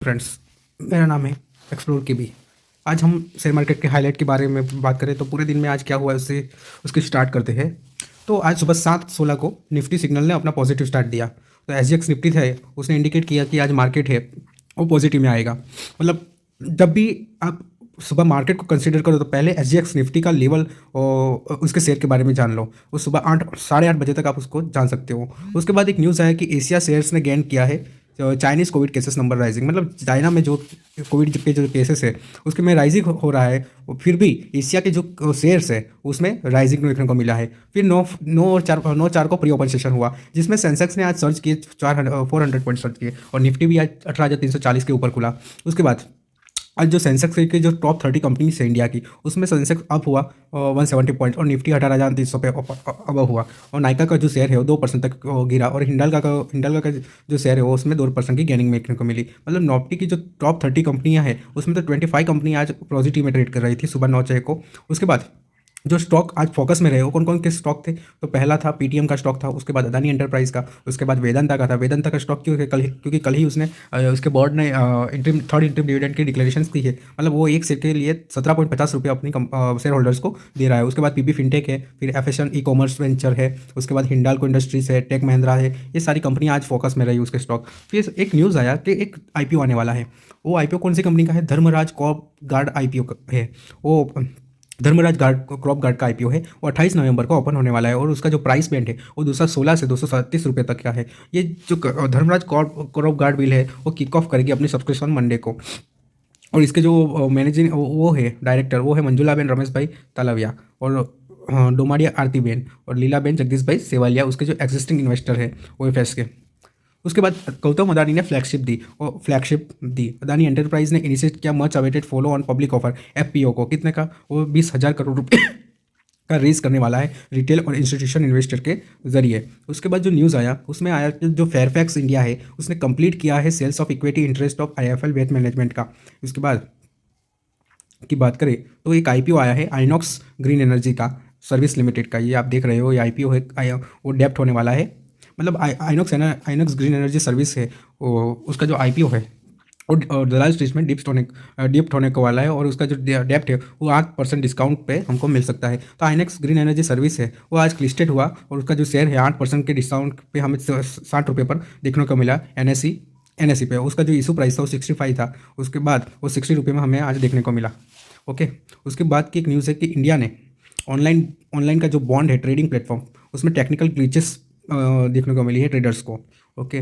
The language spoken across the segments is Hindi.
फ्रेंड्स, मेरा नाम है एक्सप्लोर के बी। आज हम शेयर मार्केट के हाईलाइट के बारे में बात करें तो पूरे दिन में आज क्या हुआ उससे उसकी स्टार्ट करते हैं। तो आज सुबह 7:16 को निफ्टी सिग्नल ने अपना पॉजिटिव स्टार्ट दिया। तो एसजीएक्स निफ्टी थे, उसने इंडिकेट किया कि आज मार्केट है वो पॉजिटिव में आएगा। मतलब जब भी आप सुबह मार्केट को कंसीडर करो तो पहले एसजीएक्स निफ्टी का लेवल और उसके शेयर के बारे में जान लो। वो सुबह 8 साढ़े 8 बजे तक आप उसको जान सकते हो। उसके बाद एक न्यूज़ आया कि एशिया शेयर्स ने गेन किया है। Chinese Covid cases number rising, मतलब चाइना में जो कोविड के जो केसेस है उसके में राइजिंग हो रहा है। फिर भी एशिया के जो शेयर्स है उसमें राइजिंग देखने को मिला है। फिर 9 4 को प्री ओपन सेशन हुआ जिसमें सेंसेक्स ने आज सर्च किए 400 पॉइंट सर्च किए और निफ्टी भी आज 18,340 के ऊपर खुला। उसके बाद आज जो सेंसेक्स के जो टॉप 30 कंपनीज है इंडिया की उसमें सेंसेक्स अप हुआ 170 पॉइंट और निफ्टी 18,300 पे अब हुआ। और नाइका का जो शेयर है वो 2% तक गिरा और हिंडालका का जो शेयर है वो उसमें 2% की गेनिंग देखने को मिली। मतलब निफ्टी की जो टॉप 30 कंपनियां हैं उसमें तो 25 कंपनी आज पॉजिटिव में ट्रेड कर रही थी सुबह 9 को। उसके बाद जो स्टॉक आज फोकस में रहे वो कौन कौन के स्टॉक थे, तो पहला था पीटीएम का स्टॉक था, उसके बाद अदानी एंटरप्राइज का, उसके बाद वेदांता का था। वेदांता का स्टॉक क्योंकि कल ही उसने उसके बोर्ड ने थर्ड इंटरिम डिविडेंड की डिक्लेरेशन दी है। मतलब वो एक शेयर के लिए 17.50 रुपये अपनी शेयर होल्डर्स को दे रहा है। उसके बाद पीपी फिनटेक है, फिर एफएसएन ई कॉमर्स वेंचर है, उसके बाद हिंडाल्को इंडस्ट्रीज है, टेक महिंद्रा है। ये सारी कंपनियां आज फोकस में रही उसके स्टॉक। फिर एक न्यूज़ आया कि एक आईपीओ आने वाला है। वो आईपीओ कौन सी कंपनी का है, धर्मराज कॉर्प गार्ड आईपीओ है। वो धर्मराज क्रॉप गार्ड का आईपीओ है। वो 28 नवंबर को ओपन होने वाला है और उसका जो प्राइस बैंड है वो 216 से 237 रुपये तक का है। ये जो धर्मराज क्रॉप गार्ड बिल है वो किक ऑफ करेगी अपनी सब्सक्रिप्शन मंडे को। और इसके जो मैनेजिंग वो है डायरेक्टर वो है मंजुला बेन रमेश भाई तलविया और डोमारिया आरती बेन और लीला बेन जगदीश भाई सेवालिया उसके जो एग्जिस्टिंग इन्वेस्टर है ओएफएस के। उसके बाद गौतम अदानी ने फ्लैगशिप दी। अदानी एंटरप्राइज ने इनिशिएट किया much awaited follow on public offer FPO को। कितने का, वो 20,000 करोड़ रुपये का रेज करने वाला है रिटेल और इंस्टीट्यूशन इन्वेस्टर के जरिए। उसके बाद जो न्यूज़ आया उसमें आया कि जो फेयरफैक्स इंडिया है उसने कंप्लीट किया है sales of equity interest of IFL wealth management का। उसके बाद की बात करें तो एक आईपीओ आया है आइनॉक्स ग्रीन एनर्जी का सर्विस लिमिटेड का। ये आप देख रहे हो ये आईपीओ है, वो डेप्ट होने वाला है। मतलब आइनॉक्स ग्रीन एनर्जी सर्विस है उसका जो आईपीओ है और दलाल स्ट्रीट में डिप्ट होने को वाला है और उसका जो डेप्ट है वो 8% डिस्काउंट पे हमको मिल सकता है। तो आइनॉक्स ग्रीन एनर्जी सर्विस है वो आज लिस्टेड हुआ और उसका जो शेयर है 8% के डिस्काउंट पे हमें 60 रुपये पर देखने को मिला एनएससी पे। उसका जो इशू प्राइस था वो 65 था, उसके बाद वो 60 रुपये में हमें आज देखने को मिला। ओके। उसके बाद की एक न्यूज़ है कि इंडिया ने ऑनलाइन का जो बॉन्ड है ट्रेडिंग प्लेटफॉर्म उसमें टेक्निकल ग्लिचेस देखने को मिली है ट्रेडर्स को। ओके।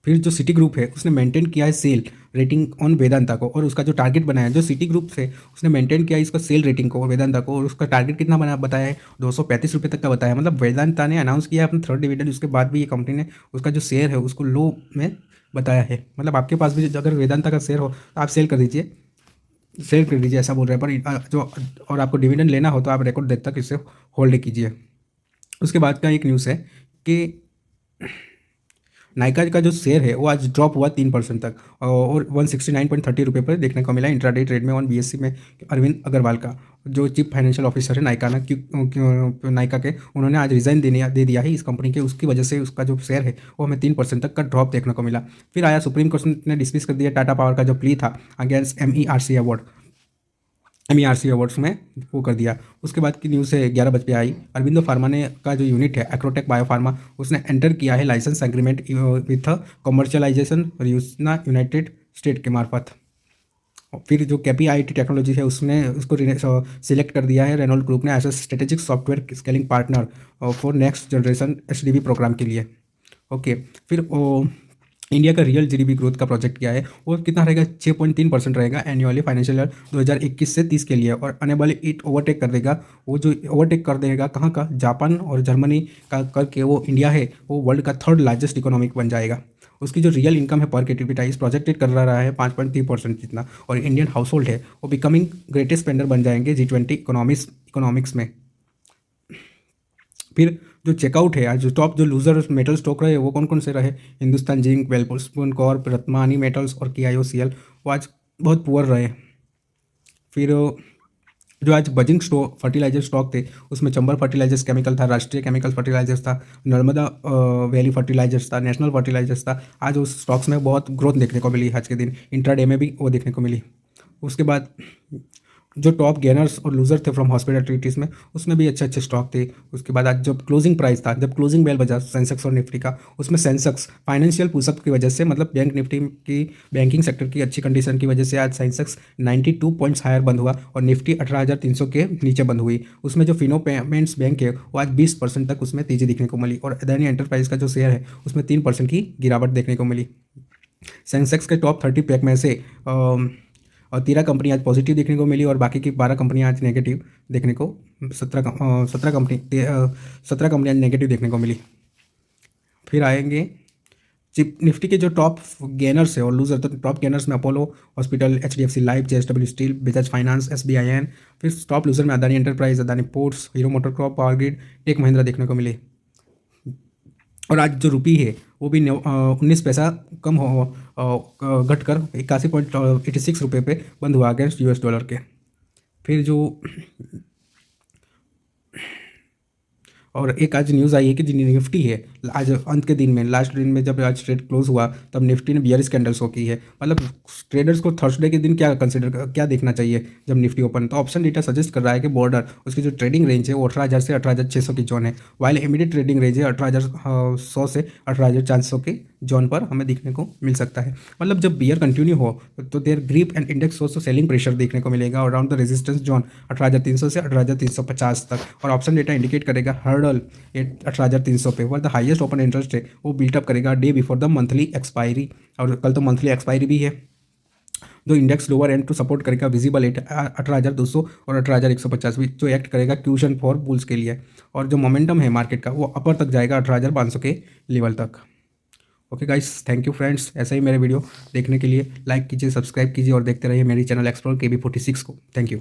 फिर जो सिटी ग्रुप है उसने मेंटेन किया है सेल रेटिंग ऑन वेदांता को और उसका जो टारगेट बनाया जो सिटी ग्रुप से उसने मेंटेन किया है इसका सेल रेटिंग को वेदांता को और उसका टारगेट कितना बताया है 235 रुपये तक का बताया है। मतलब वेदांता ने अनाउंस किया है अपना थर्ड डिविडेंड, उसके बाद भी ये कंपनी ने उसका जो शेयर है उसको लो में बताया है। मतलब आपके पास भी अगर वेदांता का शेयर हो तो आप सेल कर दीजिए ऐसा बोल रहे हैं। पर जो और आपको डिविडेंड लेना हो तो आप रिकॉर्ड डेट तक इसे होल्ड कीजिए। उसके बाद का एक न्यूज़ है कि नाइका का जो शेयर है वो आज ड्रॉप हुआ 3% तक और 169.30 रुपये पर देखने को मिला इंट्राडे ट्रेड में ऑन बीएससी में। अरविंद अग्रवाल का जो चीफ फाइनेंशियल ऑफिसर है नाइका ना नाइका के, उन्होंने आज रिज़ाइन दे दिया है इस कंपनी के। उसकी वजह से उसका जो शेयर है वो हमें 3% तक का ड्रॉप देखने को मिला। फिर आया सुप्रीम कोर्ट ने डिसमिस कर दिया टाटा पावर का जो प्ली था अगेंस्ट एमईआरसी अवार्ड्स में वो कर दिया। उसके बाद की न्यूज़ है 11 बजे आई अरविंदो फार्मा ने का जो यूनिट है एक्रोटेक बायोफार्मा उसने एंटर किया है लाइसेंस एग्रीमेंट विथ कमर्शियलाइजेशन परियोजना यूनाइटेड स्टेट के मार्फत। फिर जो कैपी आईटी टेक्नोलॉजी है उसने उसको सिलेक्ट कर दिया है रेनॉल्ट ग्रुप ने as a strategic software scaling partner for next generation HDB program के लिए। ओके। फिर इंडिया का रियल जीडीपी ग्रोथ का प्रोजेक्ट क्या है वो कितना रहेगा, 6.3% रहेगा एनुअली फाइनेंशियल ईयर 2021 से 30 के लिए। और आने वाले इट ओवरटेक कर देगा, वो जो ओवरटेक कर देगा कहाँ का, जापान और जर्मनी का करके वो इंडिया है वो वर्ल्ड का थर्ड लार्जेस्ट इकोनॉमिक बन जाएगा। उसकी जो रियल इनकम है पर कैपिटा इस प्रोजेक्टेड कर रहा है 5.3% जितना। और इंडियन हाउस होल्ड है वो बिकमिंग ग्रेटेस्ट स्पेंडर बन जाएंगे G20 इकोनॉमिक्स में। फिर जो चेकआउट है आज जो टॉप जो लूजर मेटल स्टॉक रहे वो कौन कौन से रहे, हिंदुस्तान जिंक, वेलस्पुन कॉर्प, रत्मानी मेटल्स और KIOCL वो आज बहुत पुअर रहे। फिर जो आज बजिंग स्टॉक फर्टिलाइजर स्टॉक थे उसमें चंबल फर्टिलाइजर्स केमिकल था, राष्ट्रीय केमिकल फर्टिलाइजर्स था, नर्मदा वैली फर्टिलाइजर्स था, नेशनल फर्टिलाइजर्स था। आज उस स्टॉक्स में बहुत ग्रोथ देखने को मिली आज के दिन, इंट्राडे में भी वो देखने को मिली। उसके बाद जो टॉप गेनर्स और लूजर थे फ्रॉम हॉस्पिटलिटीज़ में, उसमें भी अच्छे अच्छे स्टॉक थे। उसके बाद आज जब क्लोजिंग प्राइस था, जब क्लोजिंग बेल बजा सेंसेक्स और निफ्टी का, उसमें सेंसेक्स फाइनेंशियल पुशअप की वजह से, मतलब बैंक निफ्टी की बैंकिंग सेक्टर की अच्छी कंडीशन की वजह से आज सेंसेक्स 92 पॉइंट्स हायर बंद हुआ और निफ्टी 18,300 के नीचे बंद हुई। उसमें जो फिनो पेमेंट्स बैंक है वो आज 20% तक उसमें तेजी देखने को मिली और अदानी एंटरप्राइज का जो शेयर है उसमें 3% की गिरावट देखने को मिली। सेंसेक्स के टॉप 30 पैक में से और 13 कंपनी आज पॉजिटिव देखने को मिली और बाकी की 12 कंपनियाँ आज नेगेटिव देखने को 17 कंपनी आज नेगेटिव देखने को मिली। फिर आएंगे चिप निफ्टी के जो टॉप गेनर्स है और लूजर, तो टॉप गेनर्स में Apollo hospital, HDFC life, JSW steel, Bajaj finance, SBIN। फिर टॉप लूजर में Adani enterprise, Adani ports, Hero motocorp, power grid, tech Mahindra देखने को मिले। और आज जो रुपी है वो भी 19 पैसा कम हो घटकर 81.86 रुपये पे बंद हुआ अगेंस्ट US डॉलर के। फिर जो और एक आज न्यूज़ आई है कि जो निफ्टी है आज अंत के दिन में, लास्ट दिन में जब आज ट्रेड क्लोज हुआ तब निफ्टी ने बियरिश कैंडल शो की है। मतलब ट्रेडर्स को थर्सडे के दिन क्या देखना चाहिए जब निफ्टी ओपन, तो ऑप्शन डेटा सजेस्ट कर रहा है कि बॉर्डर उसकी जो ट्रेडिंग रेंज है वो 18,000 से 18,600 की जोन है, वाइल इमीडिएट ट्रेडिंग रेंज है 18,100 से 18,400 के जोन पर हमें देखने को मिल सकता है। मतलब जब बियर कंटिन्यू हो तो their grip and index shows selling pressure देखने को मिलेगा और अराउंड द रेजिस्टेंस जोन 18,300 से 18,350 तक, और ऑप्शन डेटा इंडिकेट करेगा हर्डल 18,300 पे, where the highest open interest है वो बिल्टअप करेगा day before the monthly expiry, और कल तो मंथली एक्सपायरी भी है। जो index lower end to support करेगा विजिबल 18,200 और 18,150 भी, जो एक्ट करेगा क्यूशन फॉर बुल्स के लिए, और जो मोमेंटम है मार्केट का वो अपर तक जाएगा 18,500 के लेवल तक। Okay guys, thank you friends, ऐसा ही मेरे वीडियो देखने के लिए लाइक कीजिए, सब्सक्राइब कीजिए और देखते रहिए मेरी चैनल एक्सप्लोर KB46 को। Thank you.